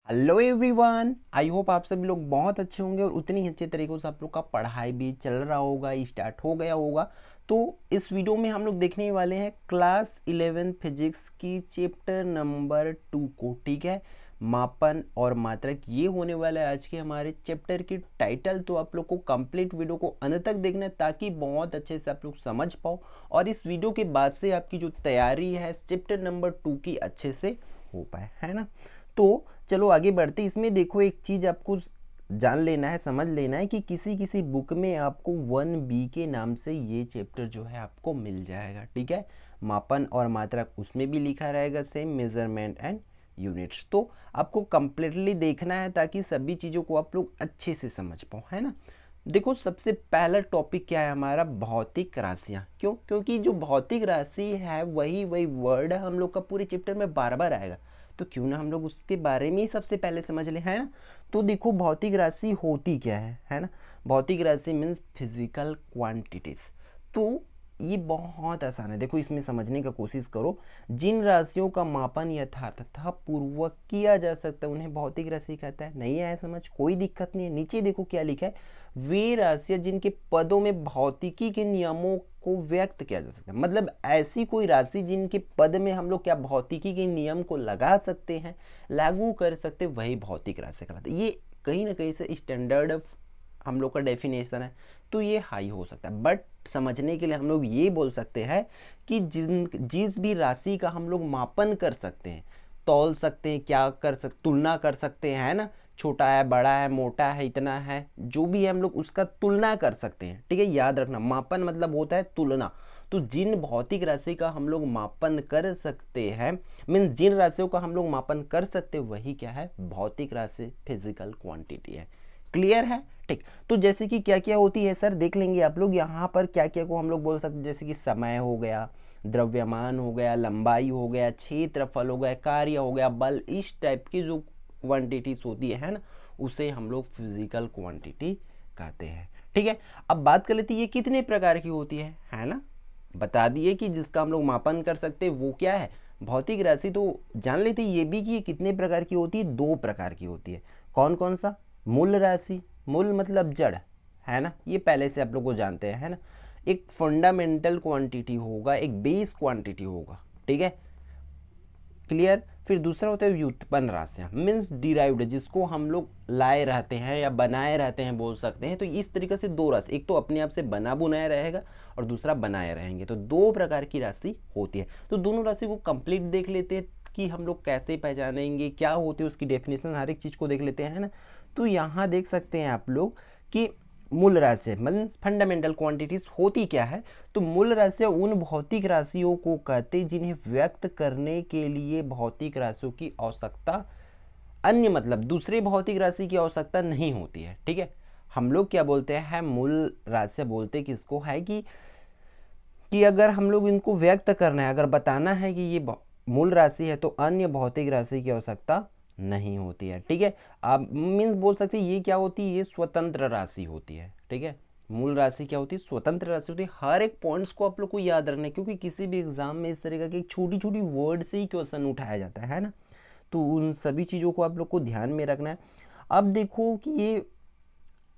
Hello everyone, I hope आप सभी लोग बहुत अच्छे होंगे और उतनी ही अच्छे तरीकों से आप लोग का पढ़ाई भी चल रहा होगा, स्टार्ट हो गया होगा। तो इस वीडियो में हम लोग देखने वाले हैं क्लास 11 फिजिक्स की चैप्टर नंबर 2 को। ठीक है, मापन और मात्रक, ये होने वाला है आज के हमारे चैप्टर की टाइटल। तो आप लोग को कंप्लीट वीडियो को अंत तक देखना है ताकि बहुत अच्छे से आप लोग समझ पाओ और इस वीडियो के बाद से आपकी जो तैयारी है चैप्टर नंबर 2 की अच्छे से हो पाए, है ना। तो चलो आगे बढ़ते। इसमें देखो, एक चीज आपको जान लेना है, समझ लेना है कि किसी किसी बुक में आपको 1B के नाम से ये चैप्टर जो है आपको मिल जाएगा। ठीक है, मापन और मात्रक, उसमें भी लिखा रहेगा सेम, मेजरमेंट एंड यूनिट्स। तो आपको कंप्लीटली देखना है ताकि सभी चीजों को आप लोग अच्छे से समझ पाओ, है ना। देखो, सबसे पहला टॉपिक क्या है हमारा, भौतिक राशियां। क्यों? क्योंकि जो भौतिक राशि है वही वही वर्ड हम लोग का पूरे चैप्टर में बार बार आएगा। तो क्यों ना हम लोग उसके बारे में ही सबसे पहले समझ लें, है ना। तो देखो, भौतिक राशि होती क्या है ना। भौतिक राशि मीन्स फिजिकल क्वांटिटीज। तो ये बहुत आसान है, देखो इसमें समझने का कोशिश करो। जिन राशियों का मापन यथार्थता पूर्वक किया जा सकता है उन्हें भौतिक राशि कहता है। नहीं आया समझ? कोई दिक्कत नहीं है। नीचे देखो क्या लिखा है, वे राशियां जिनके पदों में भौतिकी के नियमों को व्यक्त किया जा सकता है। मतलब ऐसी कोई राशि जिनके पद में हम लोग क्या भौतिकी के नियम को लगा सकते हैं, लागू कर सकते, वही भौतिक राशि कहलाता है। ये कहीं ना कहीं से स्टैंडर्ड हम लोग का डेफिनेशन है, तो ये हाई हो सकता है। बट समझने के लिए हम लोग ये बोल सकते हैं कि जिस भी राशि का हम लोग मापन कर सकते हैं, तौल सकते हैं, क्या कर सकते, तुलना कर सकते हैं, है ना। छोटा है, बड़ा है, मोटा है, इतना है, जो भी है हम लोग उसका तुलना कर सकते हैं। ठीक है, याद रखना, मापन मतलब होता है तुलना। तो जिन भौतिक राशि का हम लोग मापन कर सकते हैं, मीन्स जिन राशियों का हम लोग मापन कर सकते हैं, वही क्या है, भौतिक राशि, फिजिकल क्वांटिटी है। क्लियर है? ठीक। तो जैसे कि क्या क्या होती है सर, देख लेंगे आप लोग। यहाँ पर क्या क्या को हम लोग बोल सकते हैं, जैसे कि समय हो गया, द्रव्यमान हो गया, लंबाई हो गया, क्षेत्रफल हो गया, कार्य हो गया, बल, इस टाइप की जो क्वांटिटीज होती है ना, उसे हम लोग फिजिकल क्वांटिटी कहते हैं। ठीक है, अब बात कर लेते हैं ये कितने प्रकार की होती है ना। बता दिए कि जिसका हम लोग मापन कर सकते हैं वो क्या है, भौतिक राशि। तो जान लेते ये भी कि ये कितने प्रकार की होती है, दो प्रकार की होती है। कौन कौन सा? मूल राशि, मूल मतलब जड़, है ना, ये पहले से आप लोग को जानते हैं, है ना। एक फंडामेंटल क्वांटिटी होगा, एक बेस क्वांटिटी होगा। ठीक है, क्लियर। फिर दूसरा होता है व्युत्पन्न राशियां, मीन्स डिराइव्ड, जिसको हम लोग लाए रहते हैं या बनाए रहते हैं बोल सकते हैं। तो इस तरीके से दो राशि, एक तो अपने आप से बना बुनाया रहेगा और दूसरा बनाए रहेंगे। तो दो प्रकार की राशि होती है। तो दोनों राशि को कंप्लीट देख लेते हैं कि हम लोग कैसे पहचानेंगे, क्या होती है उसकी डेफिनेशन, हर एक चीज को देख लेते हैं, है ना। तो यहाँ देख सकते हैं आप लोग कि मूल राशि मतलब फंडामेंटल क्वांटिटीज होती क्या है। तो मूल राशियां उन भौतिक राशियों को कहते जिन्हें व्यक्त करने के लिए भौतिक राशियों की आवश्यकता, अन्य मतलब दूसरे भौतिक राशि की आवश्यकता नहीं होती है। ठीक है, हम लोग क्या बोलते हैं, मूल राशियां बोलते किसको है कि अगर हम लोग इनको व्यक्त करना है, अगर बताना है कि ये मूल राशि है, तो अन्य भौतिक राशि की आवश्यकता नहीं होती है। ठीक है, आप मीन्स बोल सकते हैं ये क्या होती है, ये स्वतंत्र राशि होती है। ठीक है, मूल राशि क्या होती है, स्वतंत्र राशि होती है। हर एक पॉइंट्स को आप लोग को याद रखना है, क्योंकि किसी भी एग्जाम में इस तरीके की छोटी छोटी वर्ड से ही क्वेश्चन उठाया जाता है ना। तो उन सभी चीजों को आप लोग को ध्यान में रखना है। अब देखो कि ये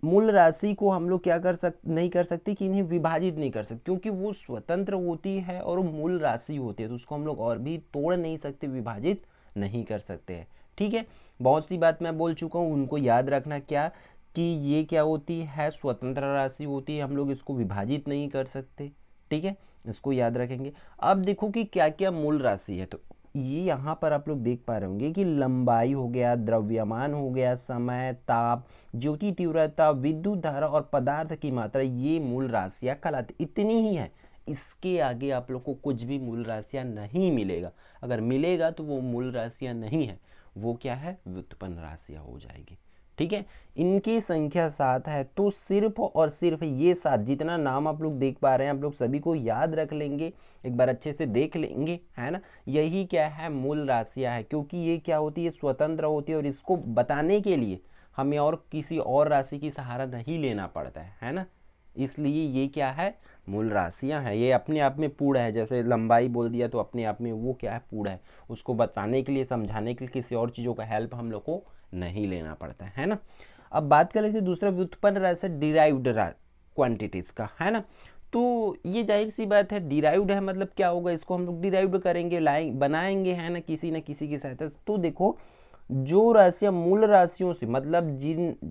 मूल राशि को हम लोग क्या नहीं कर सकते कि इन्हें विभाजित नहीं कर सकते, क्योंकि वो स्वतंत्र होती है और वो मूल राशि होती है। तो उसको हम लोग और भी तोड़ नहीं सकते, विभाजित नहीं कर सकते हैं। ठीक है, बहुत सी बात मैं बोल चुका हूँ, उनको याद रखना। क्या कि ये क्या होती है, स्वतंत्र राशि होती है, हम लोग इसको विभाजित नहीं कर सकते। ठीक है, इसको याद रखेंगे। अब देखो कि क्या क्या मूल राशि है। तो ये यहाँ पर आप लोग देख पा रहे होंगे कि लंबाई हो गया, द्रव्यमान हो गया, समय, ताप, ज्योति तीव्रता, विद्युत धारा और पदार्थ की मात्रा, ये मूल राशियां कहलाती। इतनी ही है, इसके आगे आप लोग को कुछ भी मूल राशियां नहीं मिलेगा। अगर मिलेगा तो वो मूल राशियां नहीं है, वो क्या है, व्युत्पन्न राशियां हो जाएगी। ठीक है, इनकी संख्या 7 है। तो सिर्फ और सिर्फ ये 7, जितना नाम आप लोग देख पा रहे हैं, आप लोग सभी को याद रख लेंगे, एक बार अच्छे से देख लेंगे, है ना। यही क्या है, मूल राशियां है। क्योंकि ये क्या होती है, स्वतंत्र होती है, और इसको बताने के लिए हमें और किसी और राशि की सहारा नहीं लेना पड़ता है ना। इसलिए ये क्या है, मूल राशियां है। ये अपने आप में पूर्ण है, जैसे लंबाई बोल दिया तो अपने आप में वो क्या है, पूर्ण है। उसको बताने के लिए, समझाने के लिए किसी और चीज़ों का हेल्प हम लोग को नहीं लेना पड़ता है ना। अब बात कर लेते हैं दूसरा व्युत्पन्न राशि डिराइव्ड क्वांटिटीज का, है ना। तो ये जाहिर सी बात है, डिराइव्ड है मतलब क्या होगा, इसको हम लोग डिराइव्ड करेंगे, बनाएंगे, है ना, किसी न किसी की सहायता से। तो देखो जो राशियां मूल राशियों से, मतलब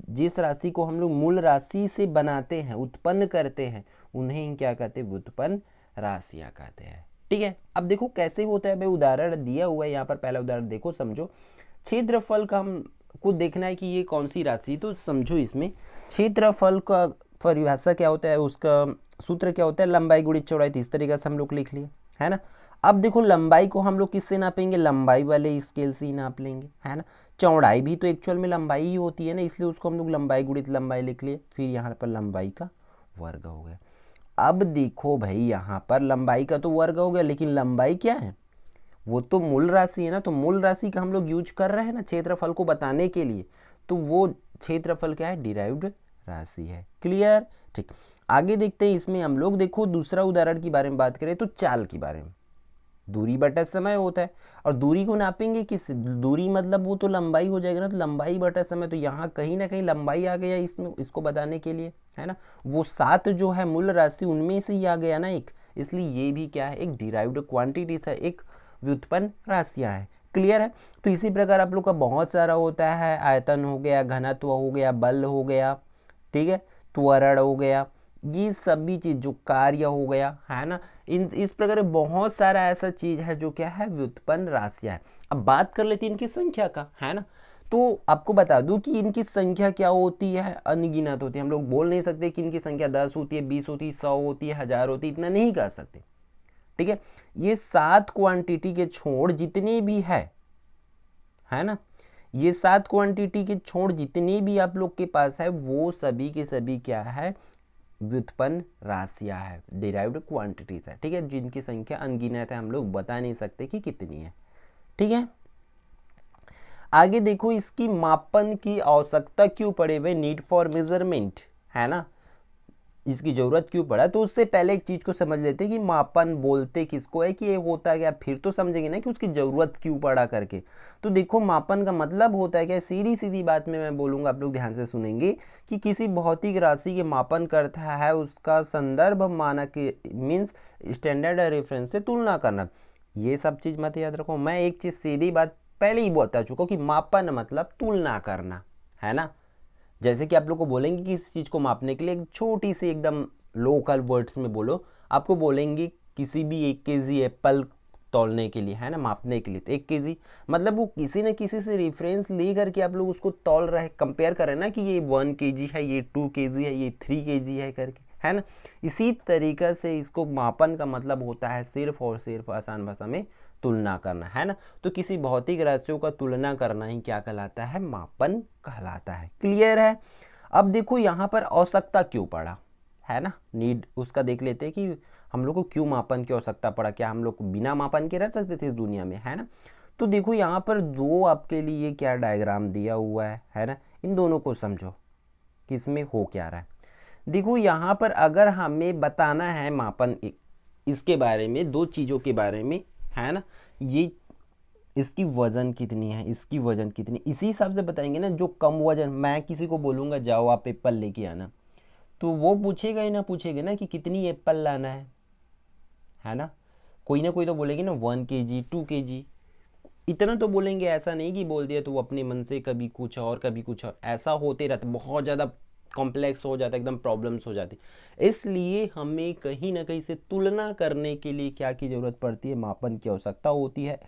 जिस राशि को हम लोग मूल राशि से बनाते हैं, उत्पन्न करते हैं, उन्हें ही क्या कहते हैं, व्युत्पन्न राशियां कहते हैं। ठीक है, अब देखो कैसे होता है भाई, उदाहरण दिया हुआ है यहाँ पर, पहला उदाहरण देखो समझो। क्षेत्रफल का हमको देखना है कि ये कौन सी राशि, तो समझो इसमें क्षेत्रफल का परिभाषा क्या होता है, उसका सूत्र क्या होता है, लंबाई गुणित चौड़ाई। इस तरीके से हम लोग लिख लिए, है ना। अब देखो लंबाई को हम लोग किससे नापेंगे, लंबाई वाले स्केल से ही नाप लेंगे, है ना। चौड़ाई भी तो एक्चुअल में लंबाई ही होती है ना, इसलिए उसको हम लोग लंबाई गुणित लंबाई लिख लिए, फिर यहाँ पर लंबाई का वर्ग हो गया। अब देखो भाई यहाँ पर लंबाई का तो वर्ग हो गया, लेकिन लंबाई क्या है, वो तो मूल राशि है ना, तो मूल राशि का हम लोग यूज कर रहे हैं ना क्षेत्रफल को बताने के लिए, तो वो क्षेत्रफल क्या है, डिराइव्ड राशि है। क्लियर, ठीक। आगे देखते हैं इसमें हम लोग, देखो दूसरा उदाहरण की बारे में बात करें तो चाल के बारे में। दूरी बटा समय होता है, और दूरी को नापेंगे किस, दूरी मतलब वो तो लंबाई हो जाएगा ना, तो लंबाई बटा समय, तो यहाँ कहीं ना कहीं लंबाई आ गया इसमें, इसको बताने के लिए, है ना। वो 7 जो है मूल राशि, उनमें से ही आ गया ना एक, इसलिए ये भी क्या है, एक डिराइव्ड क्वांटिटी है, एक व्युत्पन्न राशियां है। क्लियर है। तो इसी प्रकार आप लोग का बहुत सारा होता है, आयतन हो गया, घनत्व हो गया, बल हो गया, ठीक है, त्वरण हो गया, ये सभी चीज जो कार्य हो गया, है ना। इस प्रकार बहुत सारा ऐसा चीज है जो क्या है, व्युत्पन्न राशियां है। अब बात कर लेते हैं इनकी संख्या का, है ना। तो आपको बता दूं कि इनकी संख्या क्या होती है, अनगिनत होती है। हम लोग बोल नहीं सकते कि इनकी संख्या 10 होती है, 20 होती है, 100 होती है, 1000 होती है, इतना नहीं कह सकते। ठीक है, ये 7 क्वांटिटी के छोड़ जितने भी है ना, ये 7 क्वांटिटी के छोड़ जितने भी आप लोग के पास है, वो सभी के सभी क्या है, व्युत्पन्न राशियां है, डिराइव्ड क्वांटिटीज है। ठीक है, जिनकी संख्या अनगिनत है, हम लोग बता नहीं सकते कि कितनी है। ठीक है, आगे देखो, इसकी मापन की आवश्यकता क्यों पड़े, भाई नीड फॉर मेजरमेंट, है ना, इसकी जरूरत क्यों पड़ा। तो उससे पहले एक चीज को समझ लेते हैं कि मापन बोलते किसको है, कि ये होता है क्या, फिर तो समझेंगे ना कि उसकी जरूरत क्यों पड़ा करके। तो देखो मापन का मतलब होता है क्या, सीधी सीधी बात में मैं बोलूंगा, आप लोग ध्यान से सुनेंगे, कि किसी भौतिक राशि के मापन करता है, उसका संदर्भ मानक मीन्स स्टैंडर्ड रेफरेंस से तुलना करना। ये सब चीज मत याद रखो, मैं एक चीज सीधी बात पहले ही बता चुका हूं कि मापन मतलब तुलना करना, है ना। जैसे कि आप लोग को बोलेंगे कि इस चीज को मापने के लिए एक छोटी सी एकदम लोकल वर्ड्स में बोलो, आपको बोलेंगे किसी भी 1 केजी एप्पल तौलने के लिए, है ना, मापने के लिए, तो 1 केजी मतलब वो किसी न किसी से रेफरेंस ले करके आप लोग उसको तौल रहे, कंपेयर कर रहे हैं ना, कि ये 1 केजी है, ये 2 केजी है, ये 3 केजी है करके, है ना। इसी तरीके से इसको मापन का मतलब होता है सिर्फ और सिर्फ आसान भाषा में तुलना करना, है ना। तो किसी भौतिक राशियों का तुलना करना ही क्या कहलाता है, मापन कहलाता है। क्लियर है। अब देखो यहाँ पर आवश्यकता क्यों पड़ा, है ना, नीड उसका देख लेते हैं कि हम लोग को क्यों मापन की आवश्यकता पड़ा, क्या हम लोग बिना मापन के रह सकते थे इस दुनिया में, है ना। तो देखो यहाँ पर दो आपके लिए क्या डायग्राम दिया हुआ है ना, इन दोनों को समझो कि इसमें हो क्या रहा है। देखो यहाँ पर अगर हमें बताना है मापन इसके बारे में, दो चीजों के बारे में, है ना, ये इसकी वजन कितनी है, इसकी वजन कितनी, इसी हिसाब से बताएंगे ना। जो कम वजन, मैं किसी को बोलूंगा जाओ आप एप्पल लेके आना, तो वो पूछेगा ही ना, पूछेगा ना कि कितनी एप्पल लाना है ना। कोई ना कोई तो बोलेगी ना 1 केजी 2 केजी, इतना तो बोलेंगे, ऐसा नहीं कि बोल दिया तो वो अपने मन से कभी कुछ और कभी कुछ और, ऐसा होते रहता, बहुत ज़्यादा कॉम्प्लेक्स हो जाता है, एकदम प्रॉब्लम्स हो जाती। इसलिए हमें कहीं ना कहीं से तुलना करने के लिए क्या की जरूरत पड़ती है, मापन की आवश्यकता होती है।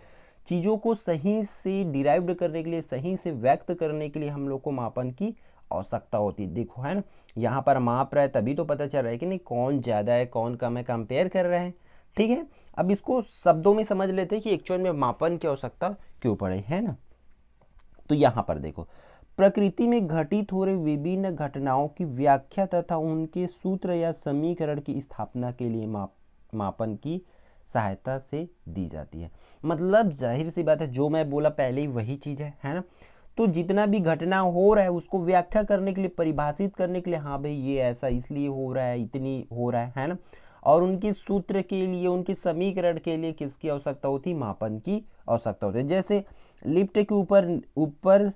चीज़ों को सही से डिराइव्ड करने के लिए, सही से व्यक्त करने के लिए हम लोग को मापन की आवश्यकता होती है। देखो है ना, यहाँ पर माप रहा है तभी तो पता चल रहा है कि नहीं कौन ज़्यादा है कौन कम है, कंपेयर कर रहे हैं। ठीक है, अब इसको शब्दों में समझ लेते हैं कि एक्चुअल में मापन की आवश्यकता क्यों पड़े, है ना। तो यहाँ पर देखो, प्रकृति में घटित हो रही विभिन्न घटनाओं की व्याख्या तथा उनके सूत्र या समीकरण की स्थापना के लिए मापन की सहायता से दी जाती है। मतलब जाहिर सी बात है, जो मैं बोला पहले ही वही चीज है ना। तो जितना भी घटना हो रहा है उसको व्याख्या करने के लिए, परिभाषित करने के लिए, हाँ भाई ये ऐसा इसलिए हो रहा है, इतनी हो रहा है ना। और उनके सूत्र के लिए, उनके समीकरण के लिए किसकी आवश्यकता होती है, मापन की आवश्यकता होती है। जैसे लिफ्ट के ऊपर ऊपर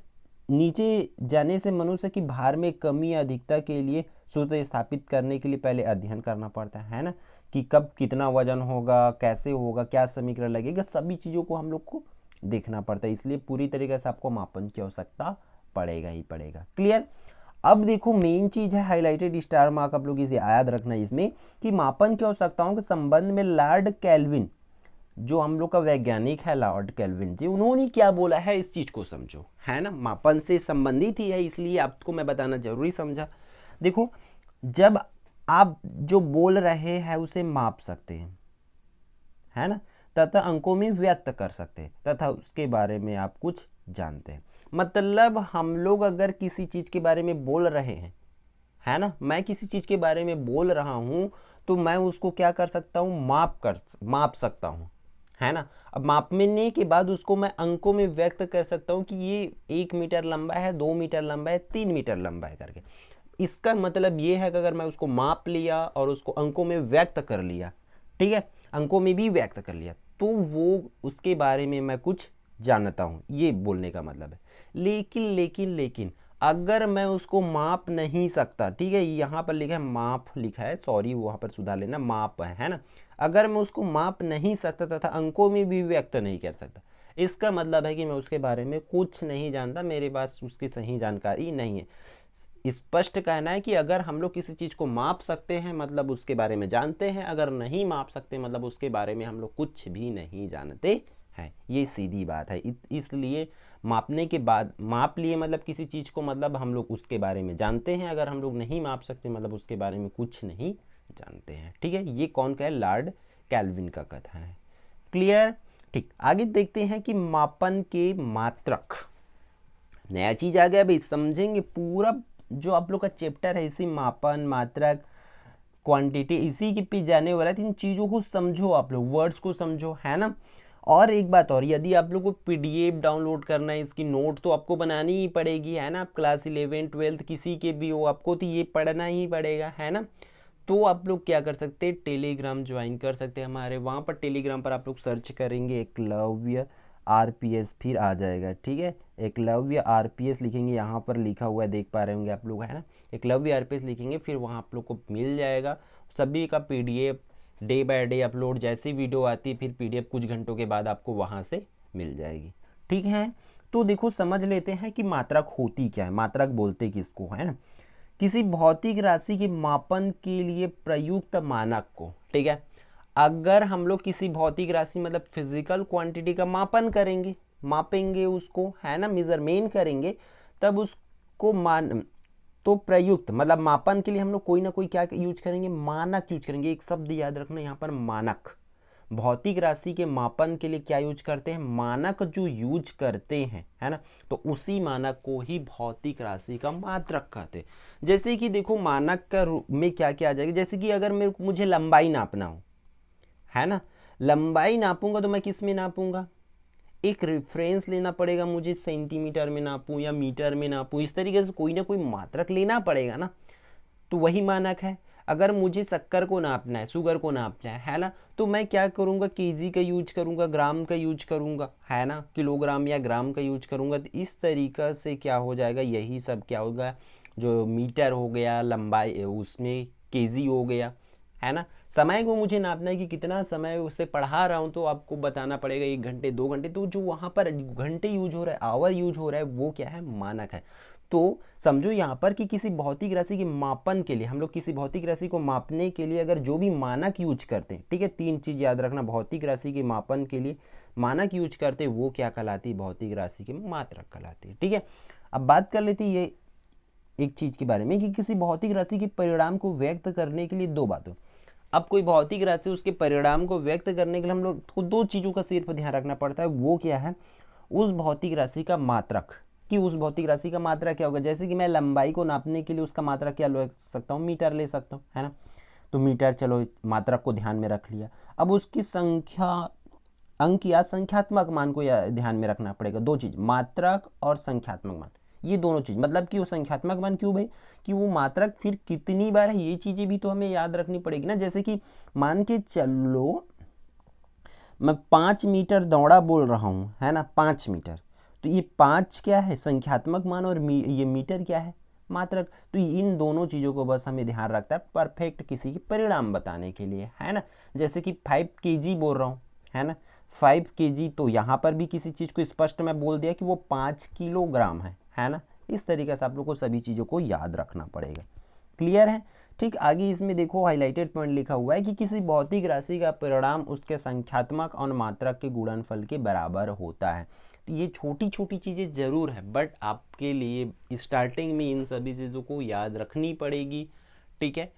नीचे जाने से मनुष्य की भार में कमी या अधिकता के लिए सूत्र स्थापित करने के लिए पहले अध्ययन करना पड़ता है ना, कि कब कितना वजन होगा, कैसे होगा, क्या समीकरण लगेगा, सभी चीज़ों को हम लोग को देखना पड़ता है। इसलिए पूरी तरीके से आपको मापन की आवश्यकता पड़ेगा ही पड़ेगा। क्लियर। अब देखो मेन चीज है हाईलाइटेड स्टार मार्क, आप लोग इसे याद रखना इसमें, कि मापन की आवश्यकताओं के संबंध में लॉर्ड केल्विन, जो हम लोग का वैज्ञानिक है लॉर्ड केल्विन जी, उन्होंने क्या बोला है इस चीज को समझो, है ना, मापन से संबंधित ही है इसलिए आपको मैं बताना जरूरी समझा। देखो जब आप जो बोल रहे हैं उसे माप सकते हैं, है ना, तथा अंकों में व्यक्त कर सकते हैं, तथा उसके बारे में आप कुछ जानते हैं। मतलब हम लोग अगर किसी चीज के बारे में बोल रहे हैं, है ना, मैं किसी चीज के बारे में बोल रहा हूं तो मैं उसको क्या कर सकता हूं, माप सकता हूं, है ना। अब मापने के बाद उसको मैं अंकों में व्यक्त कर सकता हूं कि ये 1 मीटर लंबा है, 2 मीटर लंबा है, 3 मीटर लंबा है करके। इसका मतलब ये है कि अगर मैं उसको माप लिया और उसको अंकों में व्यक्त कर लिया, ठीक है, अंकों में भी व्यक्त कर लिया, तो वो उसके बारे में मैं कुछ जानता हूं, ये बोलने का मतलब है। लेकिन अगर मैं उसको माप नहीं सकता, ठीक है, यहां पर लिखा है माप लिखा है, सॉरी वहां पर सुधार लेना, माप है ना, अगर मैं उसको माप नहीं सकता तथा अंकों में भी व्यक्त नहीं कर सकता, इसका मतलब है कि मैं उसके बारे में कुछ नहीं जानता, मेरे पास उसकी सही जानकारी नहीं है। स्पष्ट कहना है कि अगर हम लोग किसी चीज को माप सकते हैं मतलब उसके बारे में जानते हैं, अगर नहीं माप सकते मतलब उसके बारे में हम लोग कुछ भी नहीं जानते हैं, ये सीधी बात है। इसलिए मापने के बाद माप लिए मतलब किसी चीज को मतलब हम लोग उसके बारे में जानते हैं, अगर हम लोग नहीं माप सकते मतलब उसके बारे में कुछ नहीं जानते हैं। ठीक है, ये कौन का है, लॉर्ड केल्विन का कथन है। क्लियर। ठीक, आगे देखते हैं कि मापन के मात्रक, नया चीज आ गया भाई, समझेंगे पूरा जो आप लोग का चैप्टर है इसी मापन, मात्रक, क्वांटिटी, इसी के पीछे जाने वाला है। इन चीजों को समझो, आप लोग वर्ड्स को समझो, है ना। और एक बात और, यदि आप लोग को पीडीएफ डाउनलोड करना है, इसकी नोट तो आपको बनानी ही पड़ेगी, है ना, आप क्लास 11 12 किसी के भी हो आपको तो ये पढ़ना ही पड़ेगा, है ना। तो आप लोग क्या कर सकते हैं, टेलीग्राम ज्वाइन कर सकते हैं हमारे, वहाँ पर टेलीग्राम पर आप लोग सर्च करेंगे एकलव्य आरपीएस, फिर आ जाएगा, ठीक है, एकलव्य आरपीएस लिखेंगे, यहाँ पर लिखा हुआ है देख पा रहे होंगे आप लोग, है ना, एकलव्य आरपीएस लिखेंगे, फिर वहाँ आप लोग को मिल जाएगा सभी का PDF, day by day upload, जैसी वीडियो आती है फिर पीडीएफ कुछ घंटों के बाद आपको वहाँ से मिल जाएगी। ठीक है, तो देखो समझ लेते हैं कि मात्रक होती क्या है, मात्रक बोलते किसको, है ना, किसी भौतिक राशि के मापन के लिए प्रयुक्त मानक को। ठीक है, अगर हम लोग किसी भौतिक राशि मतलब फिजिकल क्वांटिटी का मापन करेंगे, मापेंगे उसको, है ना, मेजरमेंट करेंगे, तब उसको मान, तो प्रयुक्त मतलब मापन के लिए हम लोग कोई ना कोई क्या यूज करेंगे, मानक यूज करेंगे। एक शब्द याद रखना यहाँ पर, मानक। भौतिक राशि के मापन के लिए क्या यूज करते हैं, मानक जो यूज करते हैं, है ना, तो उसी मानक को ही भौतिक राशि का मात्रक कहते हैं। जैसे कि देखो मानक का रूप में क्या क्या आ जाएगा, जैसे कि अगर मुझे लंबाई नापना हो, है ना, लंबाई नापूंगा तो मैं किस में नापूंगा, एक रेफरेंस लेना पड़ेगा मुझे, सेंटीमीटर में नापूं या मीटर में नापूं, इस तरीके से कोई ना कोई मात्रक लेना पड़ेगा ना, तो वही मानक है। अगर मुझे शक्कर को नापना है, शुगर को नापना है ना, तो मैं क्या करूंगा, केजी का यूज करूंगा, ग्राम का यूज करूंगा, है ना, किलोग्राम या ग्राम का यूज करूंगा। तो इस तरीका से क्या हो जाएगा, यही सब क्या होगा, जो मीटर हो गया लंबाई, उसमें केजी हो गया, है ना। समय को मुझे नापना है कि कितना समय उससे पढ़ा रहा हूं, तो आपको बताना पड़ेगा 1 घंटे 2 घंटे, तो जो वहां पर घंटे यूज हो रहा है, आवर यूज हो रहा है, वो क्या है, मानक है। तो समझो यहाँ पर कि किसी भौतिक राशि के मापन के लिए, हम लोग किसी भौतिक राशि को मापने के लिए अगर जो भी मानक यूज करते हैं, ठीक है, 3 चीज याद रखना, भौतिक राशि के मापन के लिए मानक यूज करते हैं, वो क्या कहलाती है, भौतिक राशि की मात्रक कहलाती है। ठीक है, अब बात कर लेते हैं ये एक चीज के बारे में कि किसी भौतिक राशि के परिणाम को व्यक्त करने के लिए 2 बातों, अब कोई भौतिक राशि उसके परिणाम को व्यक्त करने के लिए हम लोग को 2 चीजों का सिर्फ ध्यान रखना पड़ता है, वो क्या है, उस भौतिक राशि का मात्रक, कि उस भौतिक राशि का मात्रा क्या होगा। जैसे कि मैं लंबाई को नापने के लिए उसका मात्रा क्या ले सकता हूँ, मीटर ले सकता हूँ, है ना, तो मीटर, चलो मात्रक को ध्यान में रख लिया। अब उसकी संख्या, अंक या संख्यात्मक मान को ध्यान में रखना पड़ेगा। 2 चीज, मात्रक और संख्यात्मक मान, ये दोनों चीज, मतलब कि वो संख्यात्मक मान क्यों भाई, कि वो मात्रक फिर कितनी बार है, ये चीजें भी तो हमें याद रखनी पड़ेगी ना। जैसे कि मान के चलो मैं 5 मीटर दौड़ा बोल रहा हूं, है ना, 5 मीटर, तो ये 5 क्या है संख्यात्मक मान और ये मीटर क्या है मात्रक। तो इन दोनों चीजों को बस हमें ध्यान रखता है परफेक्ट किसी की परिणाम बताने के लिए, है ना। जैसे कि 5 kg बोल रहा हूँ, है ना, 5 kg, तो यहाँ पर भी किसी चीज को स्पष्ट मैं बोल दिया कि वो 5 किलोग्राम है ना। इस तरीके से आप लोग को सभी चीजों को याद रखना पड़ेगा। क्लियर है। ठीक, आगे इसमें देखो हाईलाइटेड पॉइंट लिखा हुआ है कि किसी भौतिक राशि का परिणाम उसके संख्यात्मक और मात्रक के गुणनफल के बराबर होता है। तो ये छोटी छोटी चीजें जरूर है, बट आपके लिए स्टार्टिंग में इन सभी चीजों को याद रखनी पड़ेगी। ठीक है,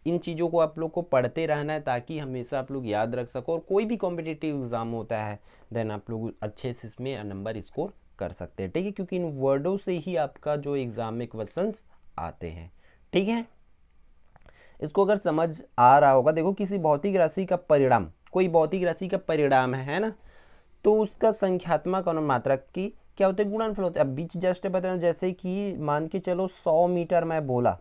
इन चीजों को आप लोग को पढ़ते रहना है ताकि हमेशा आप लोग याद रख सको, और कोई भी कॉम्पिटिटिव एग्जाम होता है देन आप लोग अच्छे से इसमें नंबर स्कोर कर सकते हैं। ठीक है, क्योंकि इन वर्डों से ही आपका जो एग्जाम में क्वेश्चंस आते हैं। ठीक है, इसको अगर समझ आ रहा होगा, देखो किसी भौतिक राशि का परिणाम, कोई भौतिक राशि का परिणाम है ना, तो उसका संख्यात्मक और मात्रक की क्या होते हैं गुणनफल होते हैं। अब बीच जस्ट बता रहा हूं, जैसे कि मान के चलो 100 मीटर मैं बोला,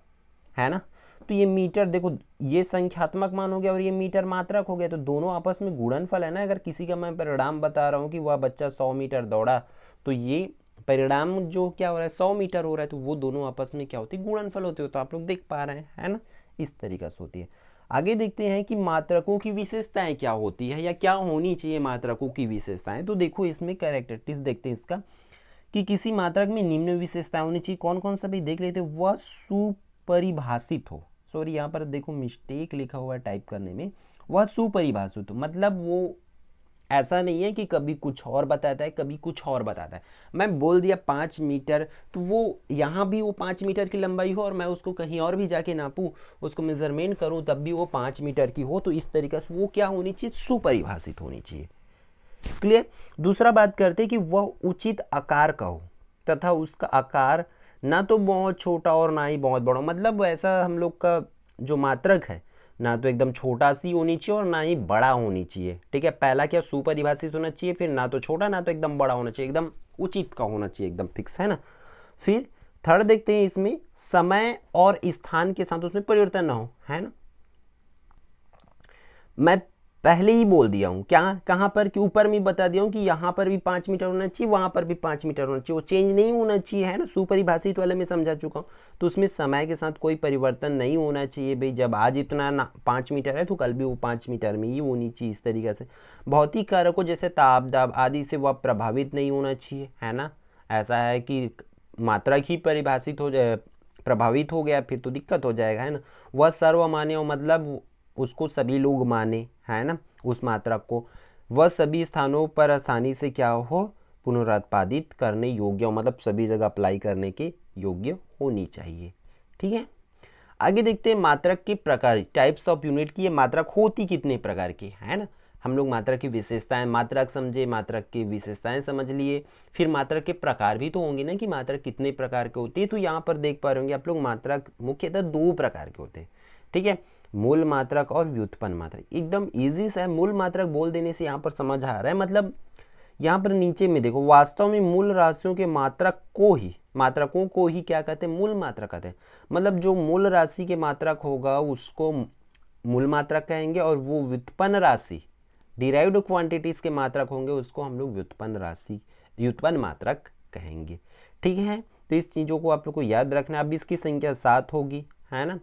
है ना, तो ये मीटर देखो ये संख्यात्मक मान हो गया और ये मीटर मात्रक हो गया, तो दोनों आपस में गुणनफल है ना। अगर किसी का मैं परिणाम बता रहा हूँ कि वह बच्चा 100 मीटर दौड़ा, तो ये परिणाम जो क्या हो रहा है 100 मीटर हो रहा है, तो वो दोनों आपस में क्या होती है गुणनफल होते हो, तो आप लोग देख पा रहे हैं, है ना। इस तरीके से होती है। आगे देखते हैं कि मात्रकों की विशेषताएं क्या होती है या क्या होनी चाहिए मात्रकों की विशेषताएं। तो देखो इसमें कैरेक्टरिस्टिक्स देखते हैं इसका कि किसी मात्रक में निम्न विशेषताएं होनी चाहिए। कौन कौन सा भी देख लेते, वह सुपरिभाषित हो, सॉरी यहाँ पर देखो मिस्टेक लिखा हुआ है टाइप करने में, वह सुपरिभाषित हो, मतलब वो ऐसा नहीं है कि कभी कुछ और बताता है कभी कुछ और बताता है। मैं बोल दिया 5 मीटर, तो वो यहाँ भी वो 5 मीटर की लंबाई हो और मैं उसको कहीं और भी जाके नापूं, उसको मेजरमेंट करूं, तब भी वो 5 मीटर की हो। तो इस तरीके से वो क्या होनी चाहिए सुपरिभाषित होनी चाहिए। क्लियर। दूसरा बात करते कि वह उचित आकार का हो तथा उसका आकार ना तो बहुत छोटा और ना ही बहुत बड़ा, मतलब वैसा हम लोग का जो मात्रक है ना तो एकदम छोटा सी होनी चाहिए और ना ही बड़ा होनी चाहिए। ठीक है, पहला क्या सुपरिभाषित होना चाहिए, फिर ना तो छोटा ना तो एकदम बड़ा होना चाहिए, एकदम उचित का होना चाहिए, एकदम फिक्स, है ना। फिर थर्ड देखते हैं इसमें समय और स्थान के साथ उसमें परिवर्तन ना हो, है ना। मैं पहले ही बोल दिया हूं क्या, कहां पर कि ऊपर में बता दिया हूं कि यहां पर भी 5 मीटर होना चाहिए, वहां पर भी 5 मीटर होना चाहिए, वो चेंज नहीं होना चाहिए, है ना। सुपरिभाषित वाले में समझा चुका हूं, तो उसमें समय के साथ कोई परिवर्तन नहीं होना चाहिए। भाई जब आज इतना 5 मीटर है तो कल भी वो 5 मीटर में ही होनी चाहिए, इस तरीके से। भौतिक कारकों जैसे ताप दाब आदि से वह प्रभावित नहीं होना चाहिए, है ना। ऐसा है कि मात्रक ही परिभाषित हो जाए, प्रभावित हो गया फिर तो दिक्कत हो जाएगा, है ना। वह सर्वमान्य हो, मतलब उसको सभी लोग माने, है ना, उस मात्रक को। वह सभी स्थानों पर आसानी से क्या हो पुनरुत्पादित करने योग्य हो, मतलब सभी जगह अप्लाई करने के योग्य होनी चाहिए। ठीक है, आगे देखते हैं मात्रक के प्रकार, टाइप्स ऑफ यूनिट की। ये मात्रक होती कितने प्रकार की, है ना। हम लोग मात्रक की विशेषताएं, मात्रक समझे, मात्रक की विशेषताएं समझ लिए, फिर मात्रक के प्रकार भी तो होंगे ना कि मात्रक कितने प्रकार के होते हैं। तो यहाँ पर देख पा रहे होंगे आप लोग मात्रक मुख्यतः 2 प्रकार के होते हैं। ठीक है, मूल मात्रक और व्युत्पन्न मात्रक। एकदम इजी सा है, मूल मात्रक बोल देने से यहाँ पर समझ आ रहा है, मतलब यहाँ पर नीचे में देखो वास्तव में मूल राशियों के मात्रकों को ही क्या कहते हैं मूल मात्रक कहते हैं। मतलब जो मूल राशि के मात्रक होगा उसको मूल मात्रक कहेंगे, और वो व्युत्पन्न राशि डिराइव्ड क्वांटिटीज के मात्रक होंगे उसको हम लोग व्युत्पन्न मात्रक कहेंगे। ठीक है, तो इस चीजों को आप लोग को याद रखना है। अब इसकी संख्या 7 होगी, है ना,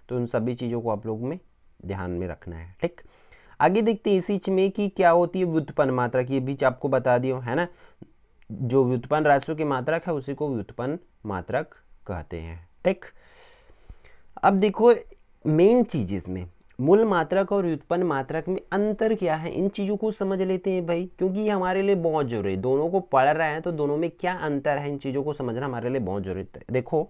तो उन सभी चीजों को आप लोग में ध्यान में रखना है। ठीक, आगे देखते हैं इसी में कि क्या होती है व्युत्पन्न मात्रक, ये बीच आपको बता दिया, है ना। जो व्युत्पन्न राशियों की मात्रक है उसी को व्युत्पन्न मात्रक कहते हैं। ठीक, अब देखो मेन चीज इसमें मूल मात्रक और व्युत्पन्न मात्रक में अंतर क्या है, इन चीजों को समझ लेते हैं भाई, क्योंकि ये हमारे लिए बहुत जरूरी है। दोनों को पढ़ रहे हैं तो दोनों में क्या अंतर है, इन चीजों को समझना हमारे लिए बहुत जरूरी है। देखो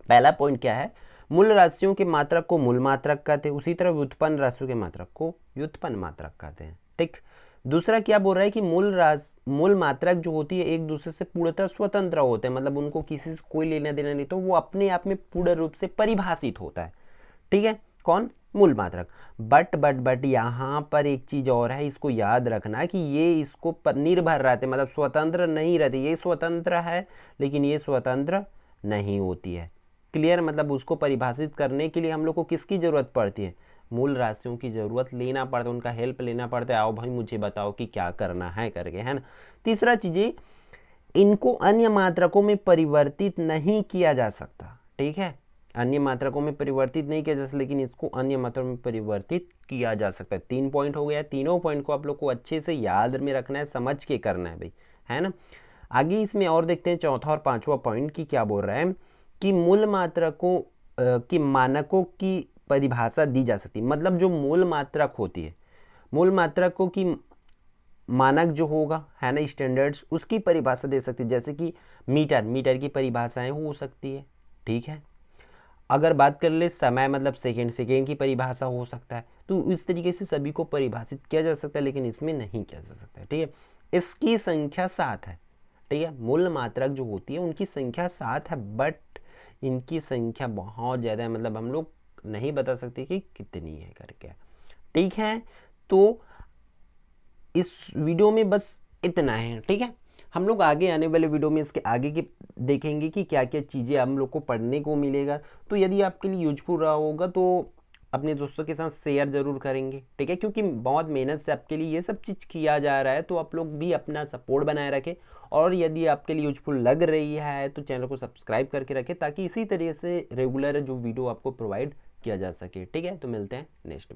पहला पॉइंट क्या है, मूल राशियों के मात्रक को मूल मात्रक कहते हैं, उसी तरह व्युत्पन्न राशियों के मात्रक को व्युत्पन्न मात्रक कहते हैं। ठीक, दूसरा क्या बोल रहा है कि मूल मात्रक जो होती है एक दूसरे से पूर्णतः स्वतंत्र होते हैं, मतलब उनको किसी से कोई लेना देना नहीं, तो वो अपने आप में पूर्ण रूप से परिभाषित होता है। ठीक है, कौन मूल मात्रक। बट यहाँ पर एक चीज और है, इसको याद रखना कि ये इसको पर निर्भर रहते, मतलब स्वतंत्र नहीं रहते। ये स्वतंत्र है लेकिन ये स्वतंत्र नहीं होती है। क्लियर, मतलब उसको परिभाषित करने के लिए हम लोग को किसकी जरूरत पड़ती है, मूल राशियों की जरूरत लेना पड़ता है, उनका हेल्प लेना पड़ता है। आओ भाई मुझे बताओ कि क्या करना है करके, है ना। तीसरा चीज इनको अन्य मात्रकों में परिवर्तित नहीं किया जा सकता। ठीक है, अन्य मात्रकों में परिवर्तित नहीं किया जा सकता, लेकिन इसको अन्य मात्रा में परिवर्तित किया जा सकता है। 3 पॉइंट हो गया। तीनों पॉइंट को आप लोग को अच्छे से याद में रखना है, समझ के करना है भाई, है ना। आगे इसमें और देखते हैं चौथा और पांचवा पॉइंट की क्या बोल रहा है कि मूल मात्रकों की मानकों की परिभाषा दी जा सकती है। मतलब जो मूल मात्रक होती है, मूल मात्रकों की मानक जो होगा, है ना, स्टैंडर्ड्स, उसकी परिभाषा दे सकती है। जैसे कि मीटर की परिभाषाएं हो सकती है। ठीक है, अगर बात कर ले समय, मतलब सेकेंड की परिभाषा हो सकता है। तो इस तरीके से सभी को परिभाषित किया जा सकता है, लेकिन इसमें नहीं किया जा सकता है। ठीक है, इसकी संख्या 7 है। ठीक है, मूल मात्रक जो होती है उनकी संख्या 7 है, बट इनकी संख्या बहुत ज़्यादा है, मतलब हम लोग नहीं बता सकते कि कितनी है करके। ठीक है, तो इस वीडियो में बस इतना है। ठीक है, हम लोग आगे आने वाले वीडियो में इसके आगे की देखेंगे कि क्या क्या चीज़ें हम लोग को पढ़ने को मिलेगा। तो यदि आपके लिए यूजफुल रहा होगा तो अपने दोस्तों के साथ शेयर जरूर करेंगे। ठीक है, क्योंकि बहुत मेहनत से आपके लिए ये सब चीज़ किया जा रहा है, तो आप लोग भी अपना सपोर्ट बनाए रखें। और यदि आपके लिए यूजफुल लग रही है तो चैनल को सब्सक्राइब करके रखें, ताकि इसी तरीके से रेगुलर जो वीडियो आपको प्रोवाइड किया जा सके। ठीक है, तो मिलते हैं नेक्स्ट।